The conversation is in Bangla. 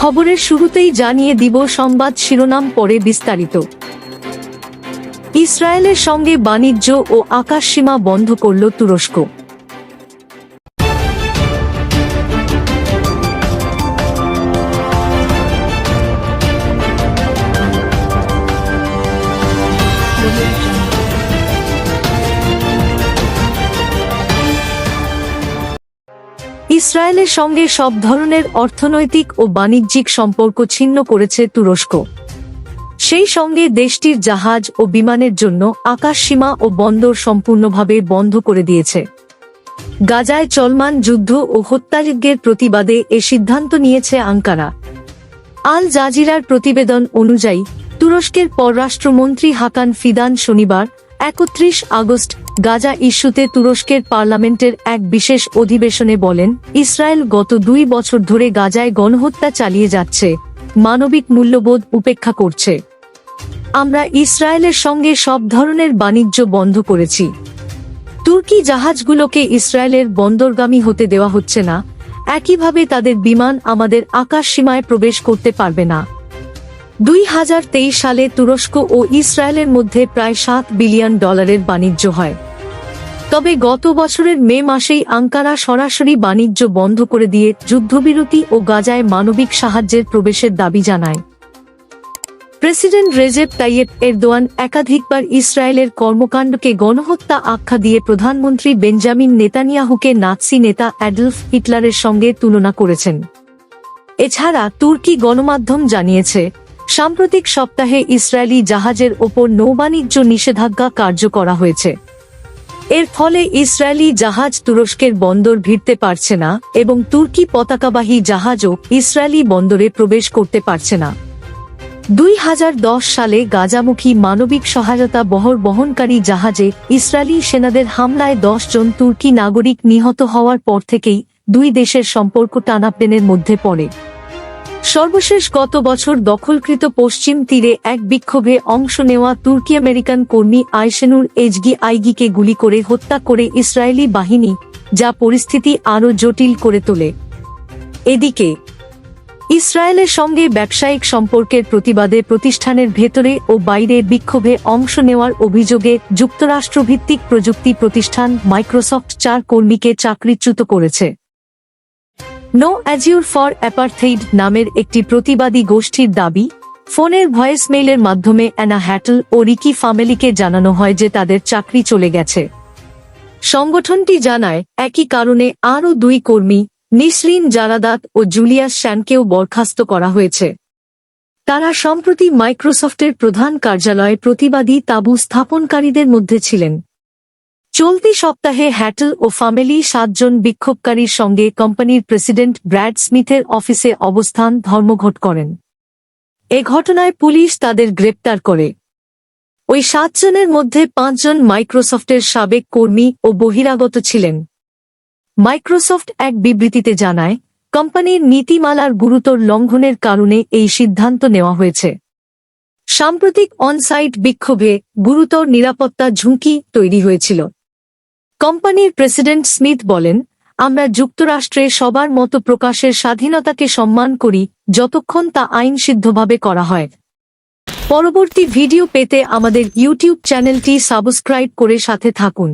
খবরের শুরুতেই জানিয়ে দিব সংবাদ শিরোনাম, পরে বিস্তারিত। ইসরায়েলের সঙ্গে বাণিজ্য ও আকাশসীমা বন্ধ করল তুরস্ক। ইসরায়েলের সঙ্গে সব ধরনের অর্থনৈতিক ও বাণিজ্যিক সম্পর্ক ছিন্ন করেছে তুরস্ক। সেই সঙ্গে দেশটির জাহাজ ও বিমানের জন্য আকাশসীমা ও বন্দর সম্পূর্ণভাবে বন্ধ করে দিয়েছে। গাজায় চলমান যুদ্ধ ও হত্যাযজ্ঞের প্রতিবাদে এ সিদ্ধান্ত নিয়েছে আঙ্কারা। আল জাজিরার প্রতিবেদন অনুযায়ী তুরস্কের পররাষ্ট্রমন্ত্রী হাকান ফিদান শনিবার ৩১ আগস্ট গাজা ইস্যুতে তুরস্কের পার্লামেন্টের এক বিশেষ অধিবেশনে বলেন, ইসরায়েল গত ২ বছর ধরে গাজায় গণহত্যা চালিয়ে যাচ্ছে, মানবিক মূল্যবোধ উপেক্ষা করছে। আমরা ইসরায়েলের সঙ্গে সব ধরনের বাণিজ্য বন্ধ করেছি। তুর্কি জাহাজগুলোকে ইসরায়েলের বন্দরগামী হতে দেওয়া হচ্ছে না, একইভাবে তাদের বিমান আমাদের আকাশসীমায় প্রবেশ করতে পারবে না। ২০২৩ সালে তুরস্ক ও ইসরায়েলের মধ্যে প্রায় $৭ বিলিয়ন বাণিজ্য হয়। তবে গত বছরের মে মাসেই আঙ্কারা সরাসরি বাণিজ্য বন্ধ করে দিয়ে যুদ্ধবিরতি ও গাজায় মানবিক সাহায্যের প্রবেশের দাবি জানায়। প্রেসিডেন্ট রেজেপ তাইয়েপ এরদোয়ান একাধিকবার ইসরায়েলের কর্মকাণ্ডকে গণহত্যা আখ্যা দিয়ে প্রধানমন্ত্রী বেঞ্জামিন নেতানিয়াহুকে নাৎসি নেতা অ্যাডলফ হিটলারের সঙ্গে তুলনা করেছেন। এছাড়া তুর্কি গণমাধ্যম জানিয়েছে, সাম্প্রতিক সপ্তাহে ইসরায়েলি জাহাজের ওপর নৌবাণিজ্য নিষেধাজ্ঞা কার্যকর করা হয়েছে। এর ফলে ইসরায়েলি জাহাজ তুরস্কের বন্দর ভিড়তে পারছে না এবং তুর্কি পতাকাবাহী জাহাজও ইসরায়েলি বন্দরে প্রবেশ করতে পারছে না। ২০১০ সালে গাজামুখী মানবিক সহায়তা বহনকারী জাহাজে ইসরায়েলি সেনাদের হামলায় ১০ জন তুর্কি নাগরিক নিহত হওয়ার পর থেকেই দুই দেশের সম্পর্ক টানাপোড়েনের মধ্যে পড়ে। সর্বশেষ গত বছর দখলকৃত পশ্চিম তীরে এক বিক্ষোভে অংশ নেওয়া তুর্কি আমেরিকান কর্মী আইশেনুর এজগি আইগিকে গুলি করে হত্যা করে ইসরায়েলি বাহিনী, যা পরিস্থিতি আরও জটিল করে তোলে। এদিকে ইসরায়েলের সঙ্গে ব্যবসায়িক সম্পর্কের প্রতিবাদে প্রতিষ্ঠানের ভেতরে ও বাইরে বিক্ষোভে অংশ নেওয়ার অভিযোগে যুক্তরাষ্ট্রভিত্তিক প্রযুক্তি প্রতিষ্ঠান মাইক্রোসফট ৪ কর্মীকে চাকরিচ্যুত করেছে। নো অ্যাজিউর ফর অ্যাপারথেইড নামের একটি প্রতিবাদী গোষ্ঠীর দাবি, ফোনের ভয়েসমেইলের মাধ্যমে অ্যানা হ্যাটল ও রিকি ফামেলিকে জানানো হয় যে তাদের চাকরি চলে গেছে। সংগঠনটি জানায়, একই কারণে আরও ২ কর্মী, নিসরিন জারাদাত ও জুলিয়াস শ্যানকেও বরখাস্ত করা হয়েছে। তারা সম্প্রতি মাইক্রোসফটের প্রধান কার্যালয়ে প্রতিবাদী তাঁবু স্থাপনকারীদের মধ্যে ছিলেন। চলতি সপ্তাহে হ্যাটল ও ফামেলি ৭ জন বিক্ষোভকারীর সঙ্গে কোম্পানির প্রেসিডেন্ট ব্র্যাড স্মিথের অফিসে অবস্থান ধর্মঘট করেন। এ ঘটনায় পুলিশ তাদের গ্রেপ্তার করে। ওই ৭ জনের মধ্যে ৫ জন মাইক্রোসফটের সাবেক কর্মী ও বহিরাগত ছিলেন। মাইক্রোসফট এক বিবৃতিতে জানায়, কোম্পানির নীতিমালার গুরুতর লঙ্ঘনের কারণে এই সিদ্ধান্ত নেওয়া হয়েছে। সাম্প্রতিক অন-সাইট বিক্ষোভে গুরুতর নিরাপত্তা ঝুঁকি তৈরি হয়েছিল। কোম্পানির প্রেসিডেন্ট স্মিথ বলেন, আমরা যুক্তরাষ্ট্রে সবার মত প্রকাশের স্বাধীনতাকে সম্মান করি যতক্ষণ তা আইনসিদ্ধভাবে করা হয়। পরবর্তী ভিডিও পেতে আমাদের ইউটিউব চ্যানেলটি সাবস্ক্রাইব করে সাথে থাকুন।